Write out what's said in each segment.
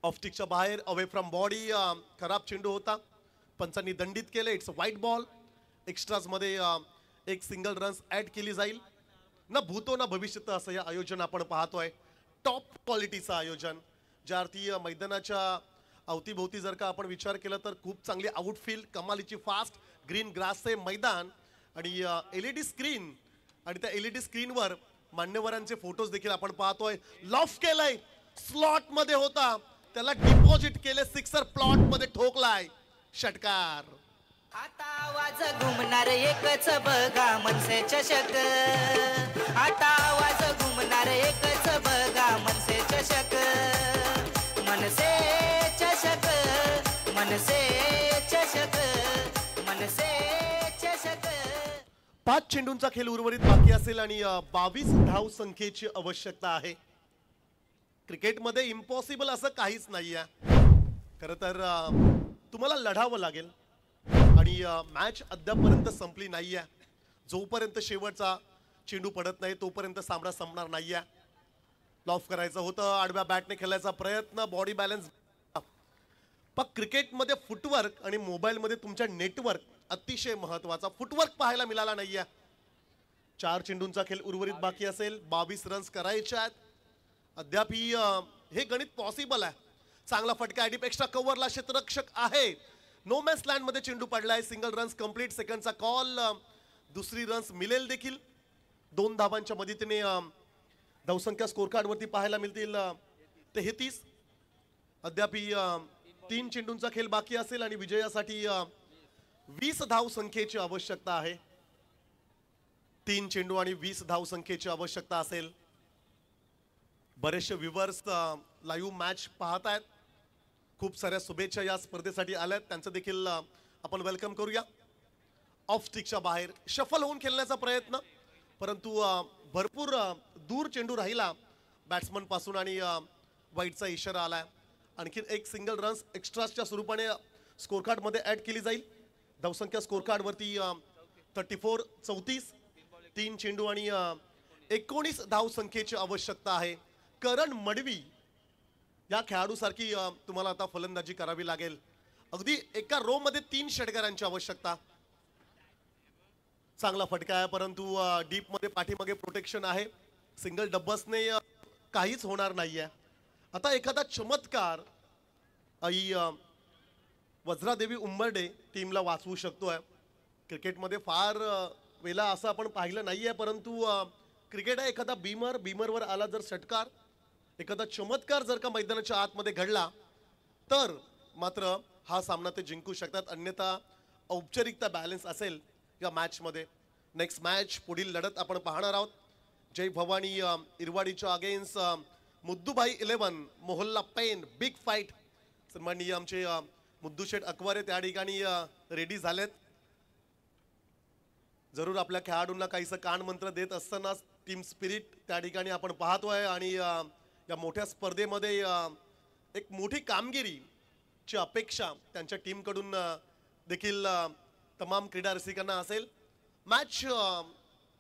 ऑफस्टिकच्या बाहेर away from body खराब चेंडू होता, पंचांनी दंडित केले. It's a white ball. Extras मध्ये एक सिंगल रन्स ऍड केली जाईल. ना भूतो ना भविष्यत असं हे आयोजन आपण पाहतोय. टॉप क्वालिटीचं आयोजन, ज्या अर्थी मैदानाच्या अवतीभोवती जर का आपण विचार केला तर खूप चांगली आउटफील्ड, कमालीची फास्ट ग्रीन ग्रासचे मैदान आणि एलईडी स्क्रीन, आणि त्या एलईडी स्क्रीनवर मान्यवरांचे फोटोज देखील आपण पाहतोय. लॉफ केलंय, स्लॉट मध्ये होता, त्याला डिपॉझिट केले, सिक्सर प्लॉट मध्ये ठोकलाय, षटकार. आता आवाज घुमणार एकच बघा मनसे चषक. आता आवाज घुमणार एकच बघा मनसे चषक. मनसे चषक, मनसे चषक, मनसे चषक. 5 चेंडूंचा खेळ उर्वरित बाकी असेल आणि 22 धाव संख्येची आवश्यकता आहे. क्रिकेटमध्ये इम्पॉसिबल असं काहीच नाहीये. खरं तर तुम्हाला लढावं लागेल आणि मॅच अद्यापर्यंत संपली नाहीये. जोपर्यंत शेवटचा चेंडू पडत नाही तोपर्यंत सामना संपणार नाहीये. लॉफ करायचं होतं, आडव्या बॅटने खेळायचा प्रयत्न, बॉडी बॅलन्स. पण क्रिकेटमध्ये फुटवर्क आणि मोबाईलमध्ये तुमच्या नेटवर्क अतिशय महत्वाचा. फुटवर्क पाहायला मिळाला नाहीये. 4 चेंडूंचा खेळ उर्वरित बाकी असेल, 22 रन्स करायचे आहेत. अद्याप हे गणित पॉसिबल आहे. चांगला फटका, ॲडिप एक्स्ट्रा कव्हरला क्षेत्ररक्षक आहे. नो मॅन्स लँड मध्ये चेंडू पडलाय. Single runs complete. सेकंडचा कॉल, दुसरी रन्स मिळेल देखील. 2 धावांच्या मदतीने धावसंख्या स्कोर कार्ड वरती पाहायला मिळतील 33. अद्याप 3 चेंडूंचा खेळ बाकी असेल आणि विजयासाठी 20 धाव संख्येची आवश्यकता आहे. 3 चेंडू आणि 20 धाव संख्येची आवश्यकता असेल. बरेचसे व्ह्यूअर्स लाईव्ह मॅच पाहत आहेत. खूप साऱ्या शुभेच्छा या स्पर्धेसाठी आल्यात, त्यांचं देखील आपण वेलकम करूया. ऑफ स्टिकच्या बाहेर शफल होऊन खेळण्याचा प्रयत्न, परंतु भरपूर दूर चेंडू राहिला बॅट्समन पासून आणि वाईटचा इशारा आलाय. आणखी एक सिंगल रन्स एक्स्ट्राच्या स्वरूपाने स्कोर कार्ड मध्ये ऍड केली जाईल. धावसंख्या स्कोर कार्ड वरती 34. 3 चेंडू आणि 19 धाव संख्येची आवश्यकता आहे. करण मडवी या खेळाडूसारखी तुम्हाला आता फलंदाजी करावी लागेल. अगदी एका रो मध्ये 3 षटकारांची आवश्यकता. चांगला फटका आहे, परंतु डीप मध्ये पाठीमागे प्रोटेक्शन आहे. सिंगल डब्बसने काहीच होणार नाहीये. आता एखादा चमत्कार आई वज्रादेवी उंबर्डे टीमला वाचवू शकतोय. क्रिकेटमध्ये फार वेळा असं आपण पाहिलं नाहीये, परंतु क्रिकेट आहे. एखादा बीमरवर आला जर षटकार, एखादा चमत्कार जर का मैदानाच्या आतमध्ये घडला तर मात्र हा सामना ते जिंकू शकतात. अन्यथा औपचारिकता बॅलन्स असेल या मॅच मध्ये. नेक्स्ट मॅच, पुढील लढत आपण पाहणार आहोत. जय भवानी इरवाडीच्या अगेन्स्ट मुद्दूभाई 11 मोहल्ला पेन. Big fight. सन्माननीय आमचे मुद्दू शेठ अकवारे त्या ठिकाणी रेडी झालेत. जरूर आपल्या खेळाडूंना काहीसं कान मंत्र देत असताना टीम स्पिरिट त्या ठिकाणी आपण पाहतोय आणि या मोठ्या स्पर्धेमध्ये एक मोठी कामगिरीची अपेक्षा त्यांच्या टीमकडून देखील तमाम क्रीडा रसिकांना असेल. मॅच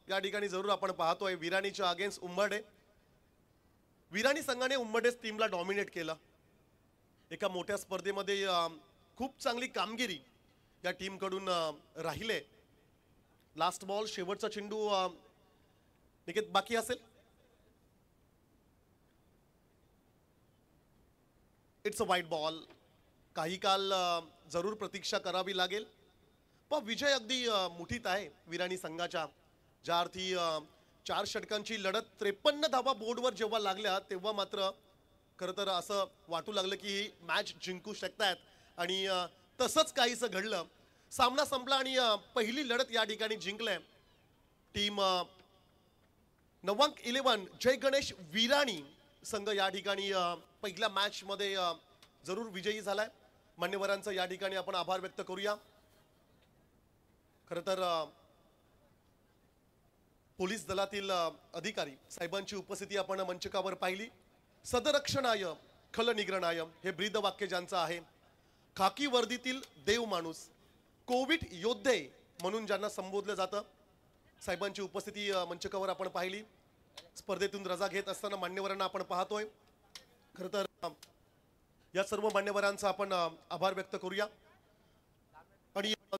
या ठिकाणी जरूर आपण पाहतोय विराणीच्या अगेन्स्ट उंबर्डे. विराणी संघाने उंबर्डेस टीमला डॉमिनेट केलं. एका मोठ्या स्पर्धेमध्ये खूप चांगली कामगिरी या टीमकडून राहिले. लास्ट बॉल, शेवटचा चेंडू निकेत बाकी असेल. It's a white ball. काही काल जरूर प्रतीक्षा करावी लागेल, पण विजय अगदी मुठीत आहे विराणी संघाच्या. ज्या अर्थी 4 षटकांची लढत 53 धावा बोर्डवर जेव्हा लागल्या तेव्हा मात्र खरं तर असं वाटू लागलं की ही मॅच जिंकू शकतात आणि तसंच काहीसं घडलं. सामना संपला आणि पहिली लढत या ठिकाणी जिंकले टीम नवांक 11 जय गणेश विराणी संघ. या ठिकाणी पहिल्या मॅच मध्ये जरूर विजयी झालाय. मान्यवरांचा या ठिकाणी आपण आभार व्यक्त करूया. खरं तर पोलीस दलातील अधिकारी साहेबांची उपस्थिती आपण मंचकावर पाहिली. सदरक्षणाय खल निग्रणाय हे ब्रीदवाक्य ज्यांचं आहे. खाकी वर्दीतील देव माणूस, कोविड योद्धे म्हणून ज्यांना संबोधलं जातं, साहेबांची उपस्थिती मंचकावर आपण पाहिली. स्पर्धेतून रजा घेत असताना मान्यवरांना आपण पाहतोय. खरं तर या सर्व मान्यवरांचा आपण आभार व्यक्त करूया आणि